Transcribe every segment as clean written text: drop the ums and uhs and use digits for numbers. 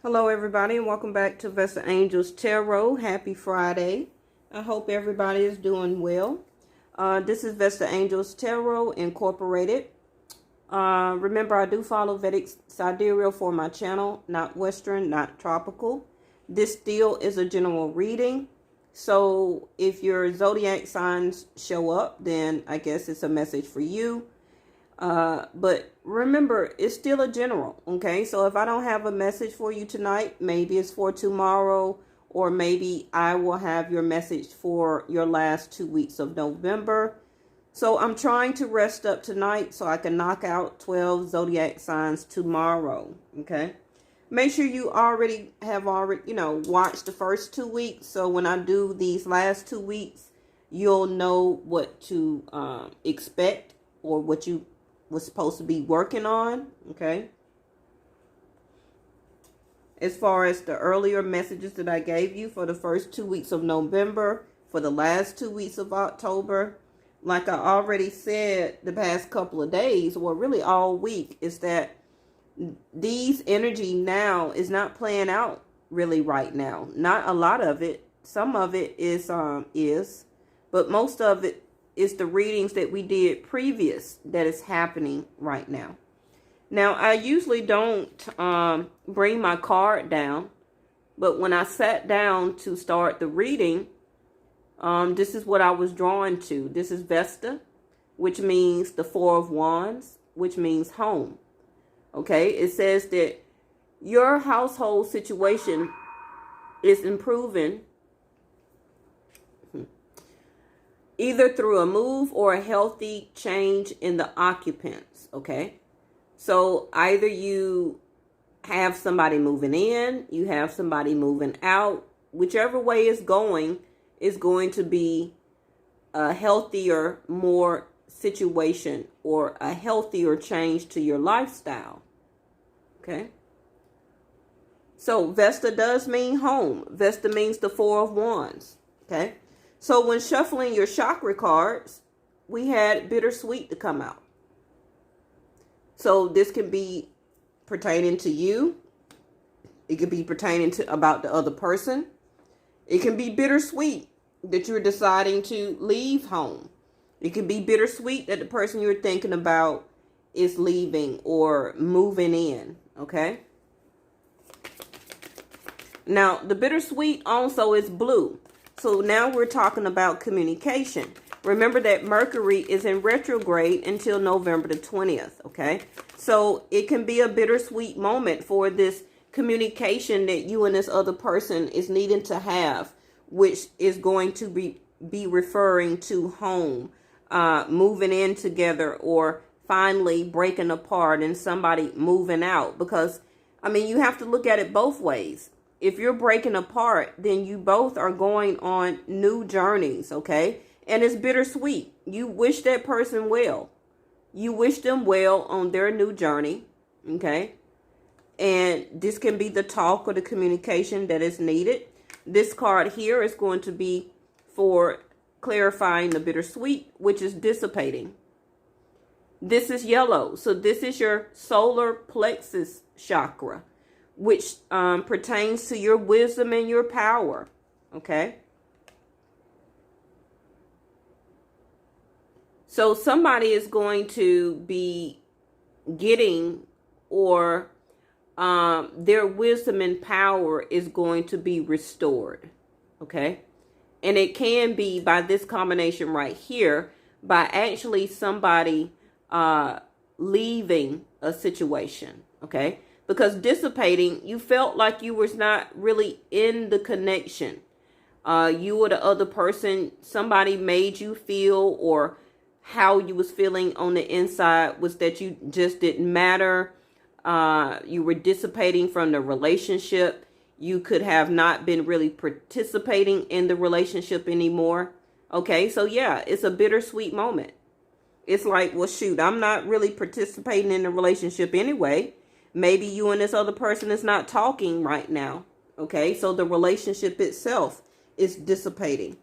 Hello everybody and welcome back to Vesta Angels Tarot. Happy Friday. I hope everybody is doing well. This is Vesta Angels Tarot Incorporated. Remember, I do follow Vedic Sidereal for my channel, not Western, not tropical. This still is a general reading. So if your zodiac signs show up, then I guess it's a message for you. But remember, it's still a general, okay? So if I don't have a message for you tonight, maybe it's for tomorrow, or maybe I will have your message for your last 2 weeks of November. So I'm trying to rest up tonight so I can knock out 12 zodiac signs tomorrow, okay? Make sure you have watched the first 2 weeks. So when I do these last 2 weeks, you'll know what to expect or what you was supposed to be working on, okay? As far as the earlier messages that I gave you for the first 2 weeks of November, for the last 2 weeks of October, like I already said the past couple of days, or really all week, is that these energy now is not playing out really right now. Not a lot of it. Some of it is, but most of it is the readings that we did previous that is happening right now. Now, I usually don't bring my card down, but when I sat down to start the reading, this is what I was drawn to. This is Vesta, which means the Four of Wands, which means home. Okay, it says that your household situation is improving either through a move or a healthy change in the occupants, okay? So either you have somebody moving in, you have somebody moving out. Whichever way it's going is going to be a healthier, more situation or a healthier change to your lifestyle, okay? So Vesta does mean home. Vesta means the Four of Wands, okay? So when shuffling your chakra cards, we had bittersweet to come out. So this can be pertaining to you. It could be pertaining to about the other person. It can be bittersweet that you're deciding to leave home. It can be bittersweet that the person you're thinking about is leaving or moving in, okay? Now, the bittersweet also is blue. So now we're talking about communication. Remember that Mercury is in retrograde until November the 20th, okay? So it can be a bittersweet moment for this communication that you and this other person is needing to have, which is going to be referring to home, moving in together, or finally breaking apart and somebody moving out. Because, I mean, you have to look at it both ways. If you're breaking apart, then you both are going on new journeys, okay? And it's bittersweet. You wish that person well. You wish them well on their new journey, okay? And this can be the talk or the communication that is needed. This card here is going to be for clarifying the bittersweet, which is dissipating. This is yellow. So this is your solar plexus chakra, which pertains to your wisdom and your power, okay? So somebody is going to be getting, or their wisdom and power is going to be restored, okay? And it can be by this combination right here, by actually somebody leaving a situation, okay? Because dissipating, you felt like you was not really in the connection. You or the other person, somebody made you feel, or how you was feeling on the inside was that you just didn't matter. You were dissipating from the relationship. You could have not been really participating in the relationship anymore. Okay, so yeah, it's a bittersweet moment. It's like, well, shoot, I'm not really participating in the relationship anyway. Maybe you and this other person is not talking right now. Okay, so the relationship itself is dissipating.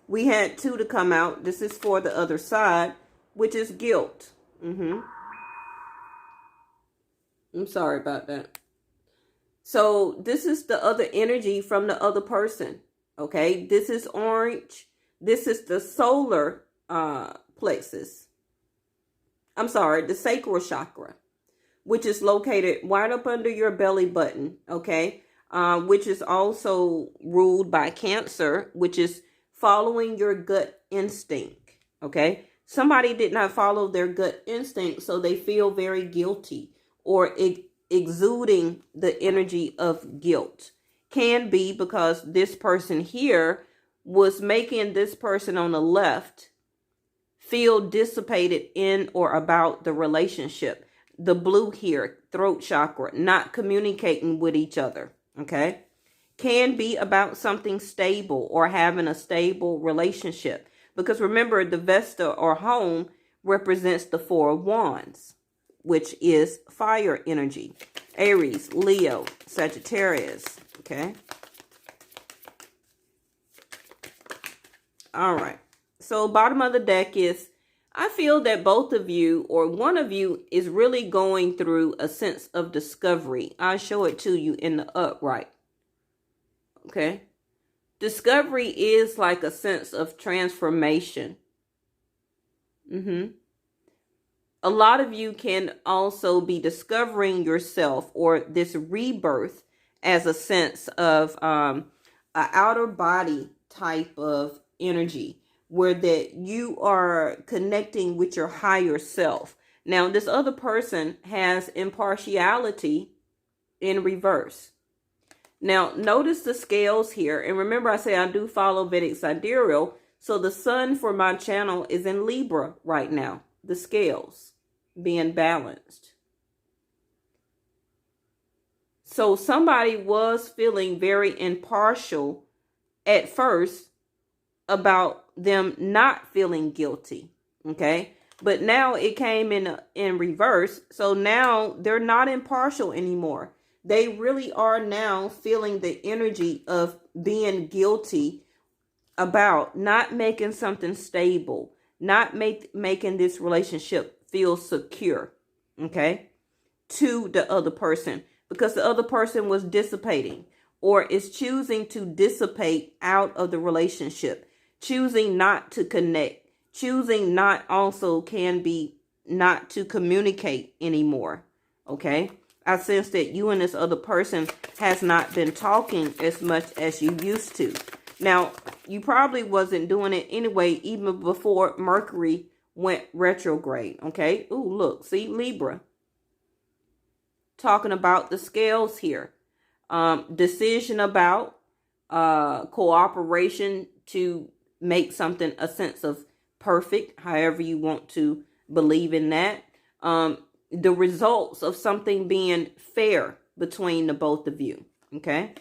We had two to come out. This is for the other side, which is guilt. I'm sorry about that. So this is the other energy from the other person. Okay, this is orange. This is the solar plexus. I'm sorry, the sacral chakra, which is located right up under your belly button. Okay, which is also ruled by Cancer, which is following your gut instinct. Okay, somebody did not follow their gut instinct, so they feel very guilty, or exuding the energy of guilt. Can be because this person here was making this person on the left feel dissipated in or about the relationship. The blue here, throat chakra, not communicating with each other. Okay, can be about something stable or having a stable relationship, because remember, the Vesta or home represents the Four of Wands, which is fire energy. Aries, Leo, Sagittarius. Okay. All right. So bottom of the deck is, I feel that both of you or one of you is really going through a sense of discovery. I'll show it to you in the upright. Okay. Discovery is like a sense of transformation. A lot of you can also be discovering yourself or this rebirth as a sense of an outer body type of energy, where that you are connecting with your higher self. Now, this other person has impartiality in reverse. Now, notice the scales here. And remember, I say I do follow Vedic Sidereal. So the sun for my channel is in Libra right now. The scales being balanced. So somebody was feeling very impartial at first about them not feeling guilty. Okay. But now it came in reverse. So now they're not impartial anymore. They really are now feeling the energy of being guilty about not making something stable, not making this relationship feel secure, okay, to the other person, because the other person was dissipating or is choosing to dissipate out of the relationship, choosing not to connect, choosing not also can be not to communicate anymore, okay? I sense that you and this other person has not been talking as much as you used to. Now, you probably wasn't doing it anyway, even before Mercury went retrograde. Okay. Ooh, look, see, Libra. Talking about the scales here. Decision about cooperation to make something a sense of perfect, however you want to believe in that. The results of something being fair between the both of you. Okay.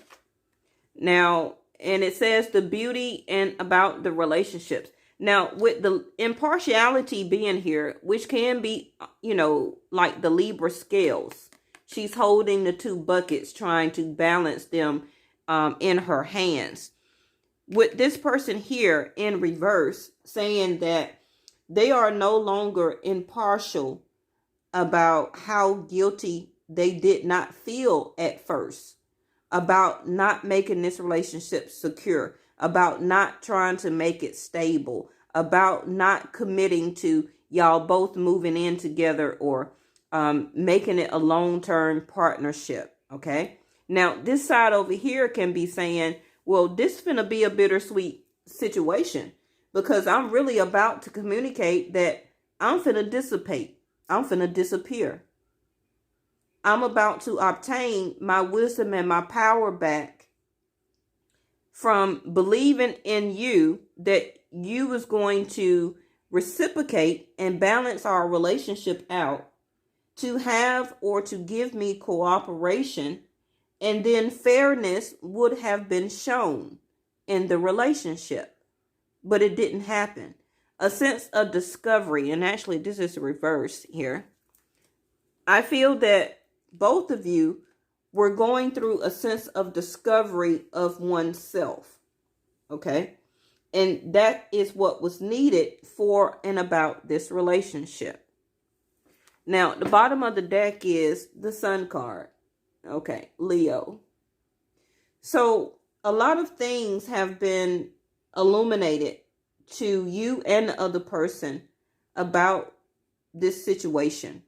Now, and it says the beauty and about the relationships. Now, with the impartiality being here, which can be, you know, like the Libra scales. She's holding the two buckets, trying to balance them in her hands. With this person here in reverse, saying that they are no longer impartial about how guilty they did not feel at first, about not making this relationship secure, about not trying to make it stable, about not committing to y'all both moving in together or making it a long-term partnership. Okay. Now, this side over here can be saying, well, this finna be a bittersweet situation, because I'm really about to communicate that I'm finna dissipate. I'm finna disappear. I'm about to obtain my wisdom and my power back from believing in you, that you was going to reciprocate and balance our relationship out, to have or to give me cooperation, and then fairness would have been shown in the relationship. But it didn't happen. A sense of discovery, and actually this is the reverse here. I feel that both of you were going through a sense of discovery of oneself. Okay? And that is what was needed for and about this relationship. Now, the bottom of the deck is the Sun card. Okay, Leo. So a lot of things have been illuminated to you and the other person about this situation.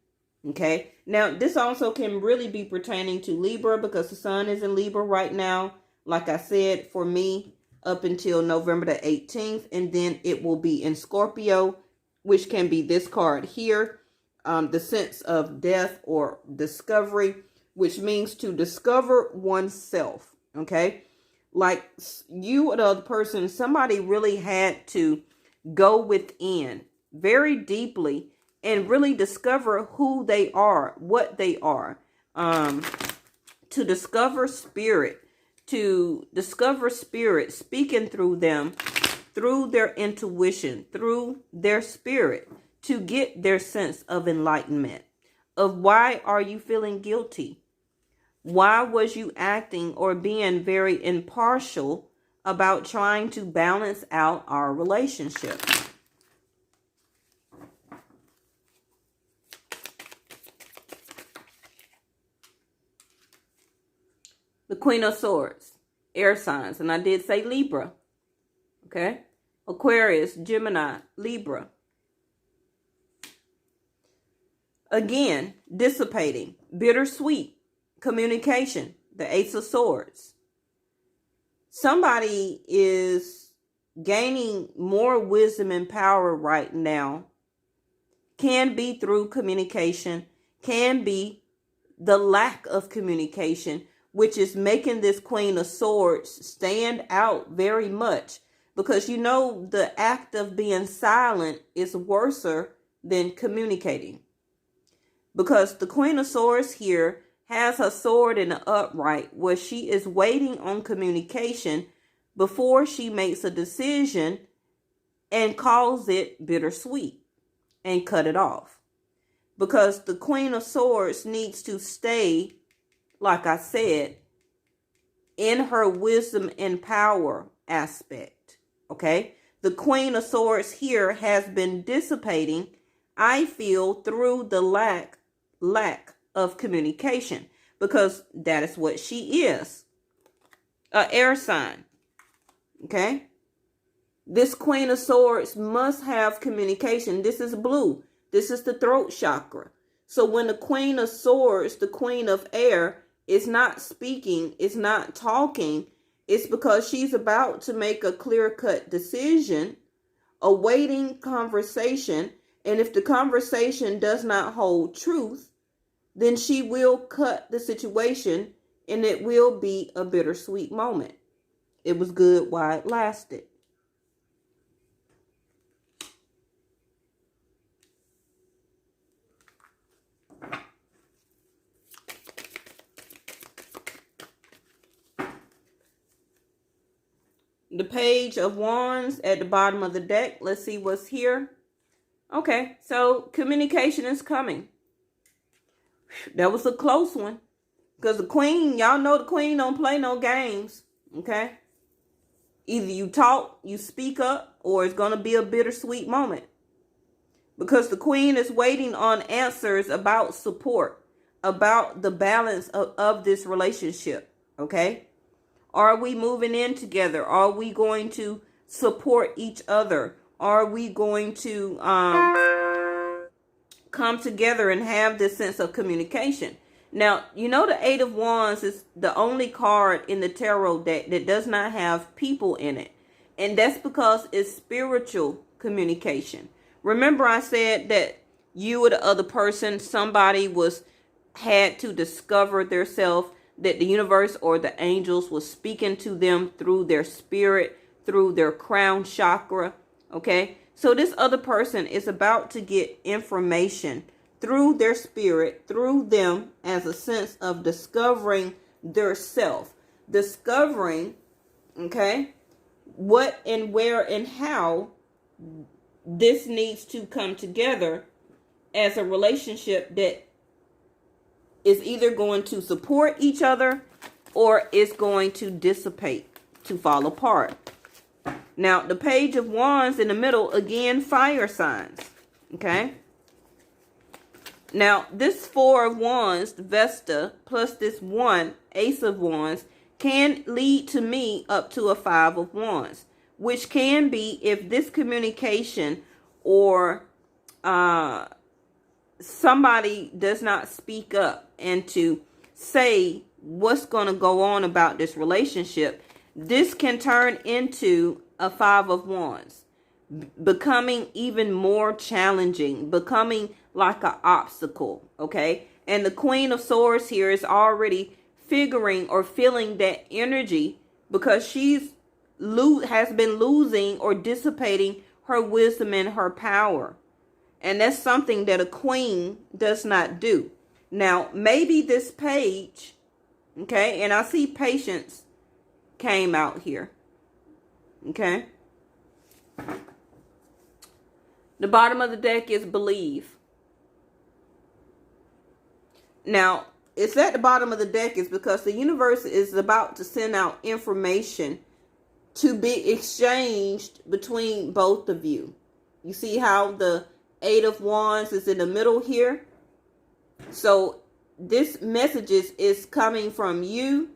Okay. Now, this also can really be pertaining to Libra because the sun is in Libra right now. Like I said, for me, up until November the 18th, and then it will be in Scorpio, which can be this card here, the sense of death or discovery, which means to discover oneself. Okay. Like you or the other person, somebody really had to go within very deeply and really discover who they are, what they are, to discover spirit, speaking through them, through their intuition, through their spirit, to get their sense of enlightenment, of why are you feeling guilty? Why was you acting or being very impartial about trying to balance out our relationship? The Queen of Swords, air signs, and I did say Libra, okay? Aquarius, Gemini, Libra. Again, dissipating, bittersweet, communication, the Ace of Swords. Somebody is gaining more wisdom and power right now. Can be through communication, can be the lack of communication, which is making this Queen of Swords stand out very much. Because you know the act of being silent is worse than communicating. Because the Queen of Swords here has her sword in the upright where she is waiting on communication before she makes a decision and calls it bittersweet and cut it off. Because the Queen of Swords needs to stay, like I said, in her wisdom and power aspect. Okay? The Queen of Swords here has been dissipating, I feel, through the lack of communication, because that is what she is, an air sign. Okay, this Queen of Swords must have communication. This is blue. This is the throat chakra. So when the Queen of Swords, the Queen of Air, is not speaking, is not talking, it's because she's about to make a clear-cut decision, awaiting conversation. And if the conversation does not hold truth, then she will cut the situation and it will be a bittersweet moment. It was good while it lasted. The Page of Wands at the bottom of the deck. Let's see what's here. Okay, so communication is coming. That was a close one. Because the Queen, y'all know the Queen don't play no games. Okay? Either you talk, you speak up, or it's going to be a bittersweet moment. Because the Queen is waiting on answers about support, about the balance of this relationship. Okay? Are we moving in together? Are we going to support each other? Are we going to come together and have this sense of communication? Now, you know the Eight of Wands is the only card in the tarot deck that does not have people in it. And that's because it's spiritual communication. Remember I said that you or the other person, somebody had to discover their self, that the universe or the angels was speaking to them through their spirit, through their crown chakra. Okay, so this other person is about to get information through their spirit, through them, as a sense of discovering their self, discovering, okay, what and where and how this needs to come together as a relationship that is either going to support each other or is going to dissipate, to fall apart. Now, the Page of Wands in the middle, again, fire signs. Okay? Now, this Four of Wands, Vesta, plus this one, Ace of Wands, can lead to me up to a Five of Wands, which can be if this communication or somebody does not speak up and to say what's going to go on about this relationship, this can turn into a Five of Wands, becoming even more challenging, becoming like an obstacle, okay? And the Queen of Swords here is already figuring or feeling that energy because she's has been losing or dissipating her wisdom and her power. And that's something that a queen does not do. Now, maybe this page, okay, and I see patience came out here, okay? The bottom of the deck is believe. Now, it's at the bottom of the deck is because the universe is about to send out information to be exchanged between both of you. You see how the Eight of Wands is in the middle here? So this message is coming from you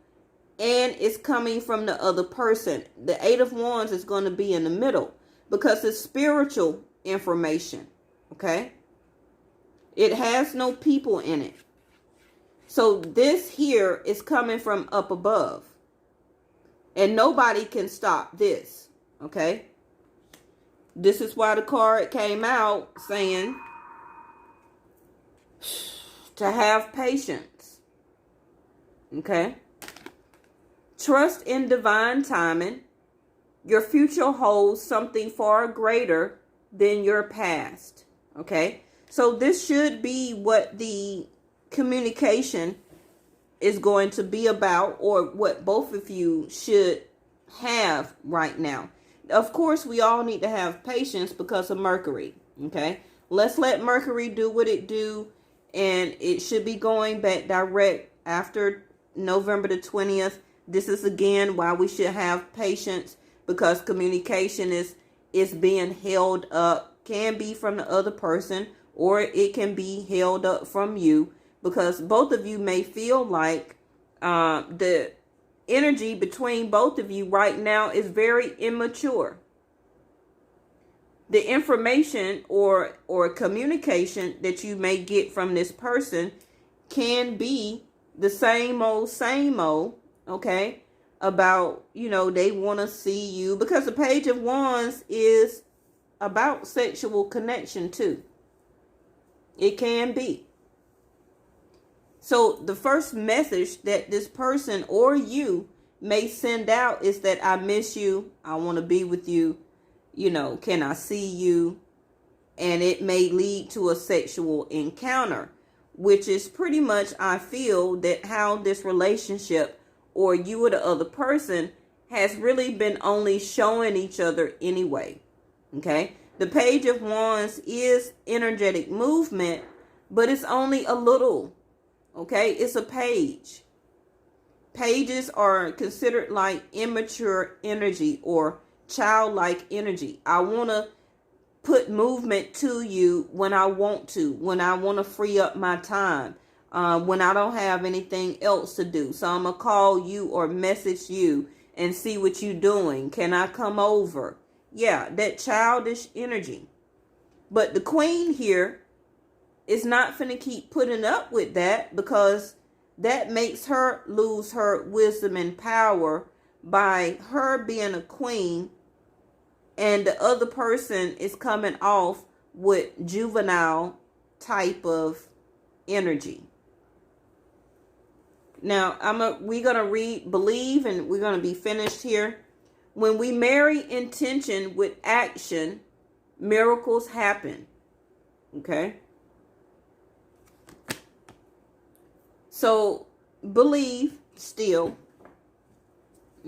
and it's coming from the other person. The Eight of Wands is going to be in the middle because it's spiritual information, okay? It has no people in it. So this here is coming from up above. And nobody can stop this, okay? This is why the card came out saying to have patience, okay? Trust in divine timing. Your future holds something far greater than your past, okay? So this should be what the communication is going to be about, or what both of you should have right now. Of course, we all need to have patience because of Mercury, okay? Let's let Mercury do what it do, and it should be going back direct after November the 20th. This is again why we should have patience, because communication is being held up. Can be from the other person, or it can be held up from you, because both of you may feel like the energy between both of you right now is very immature. The information or communication that you may get from this person can be the same old, okay? About, they want to see you, because the Page of Wands is about sexual connection too. It can be. So the first message that this person or you may send out is that I miss you. I want to be with you. Can I see you? And it may lead to a sexual encounter, which is pretty much, I feel, that how this relationship or you or the other person has really been only showing each other anyway. Okay. The Page of Wands is energetic movement, but it's only a little. Okay, it's a page. Pages are considered like immature energy or childlike energy. I want to put movement to you when I want to, when I want to free up my time, when I don't have anything else to do. So I'm going to call you or message you and see what you're doing. Can I come over? Yeah, that childish energy. But the Queen here is not finna keep putting up with that, because that makes her lose her wisdom and power by her being a queen, and the other person is coming off with juvenile type of energy. Now, we're going to read Believe, and we're going to be finished here. When we marry intention with action, miracles happen. Okay? So, believe still.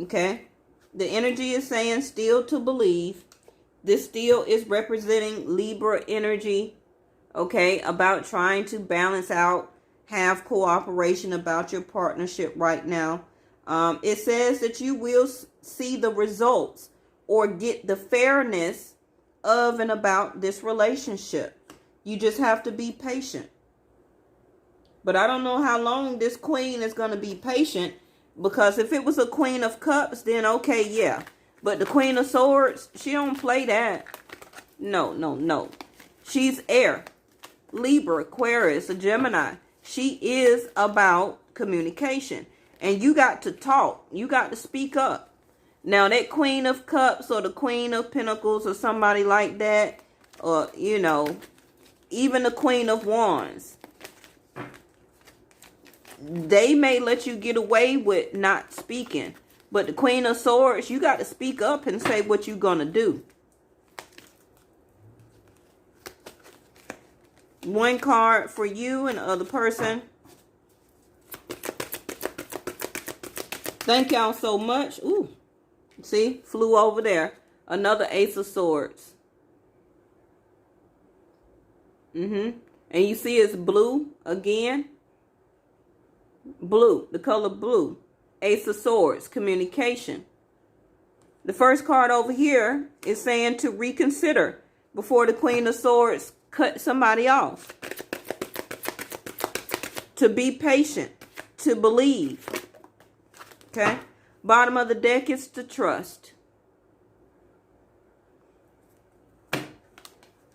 Okay? The energy is saying still to believe. This still is representing Libra energy. Okay? About trying to balance out, have cooperation about your partnership right now. It says that you will see the results or get the fairness of and about this relationship. You just have to be patient. But I don't know how long this queen is going to be patient. Because if it was a Queen of Cups, then okay, yeah. But the Queen of Swords, she don't play that. No, no, no. She's air. Libra, Aquarius, a Gemini. She is about communication. And you got to talk. You got to speak up. Now, that Queen of Cups or the Queen of Pentacles or somebody like that, or, you know, even the Queen of Wands, they may let you get away with not speaking. But the Queen of Swords, you got to speak up and say what you're going to do. One card for you and the other person. Thank y'all so much. Ooh, see, flew over there. Another Ace of Swords. And you see it's blue again. Blue, the color blue. Ace of Swords, communication. The first card over here is saying to reconsider before the Queen of Swords cut somebody off. To be patient. To believe. Okay? Bottom of the deck is to trust.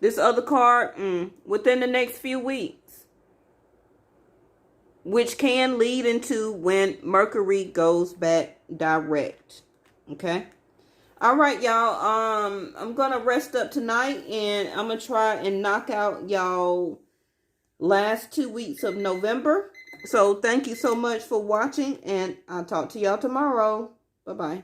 This other card, within the next few weeks. Which can lead into when Mercury goes back direct. Okay? All right, y'all. I'm going to rest up tonight. And I'm going to try and knock out y'all last 2 weeks of November. So, thank you so much for watching. And I'll talk to y'all tomorrow. Bye-bye.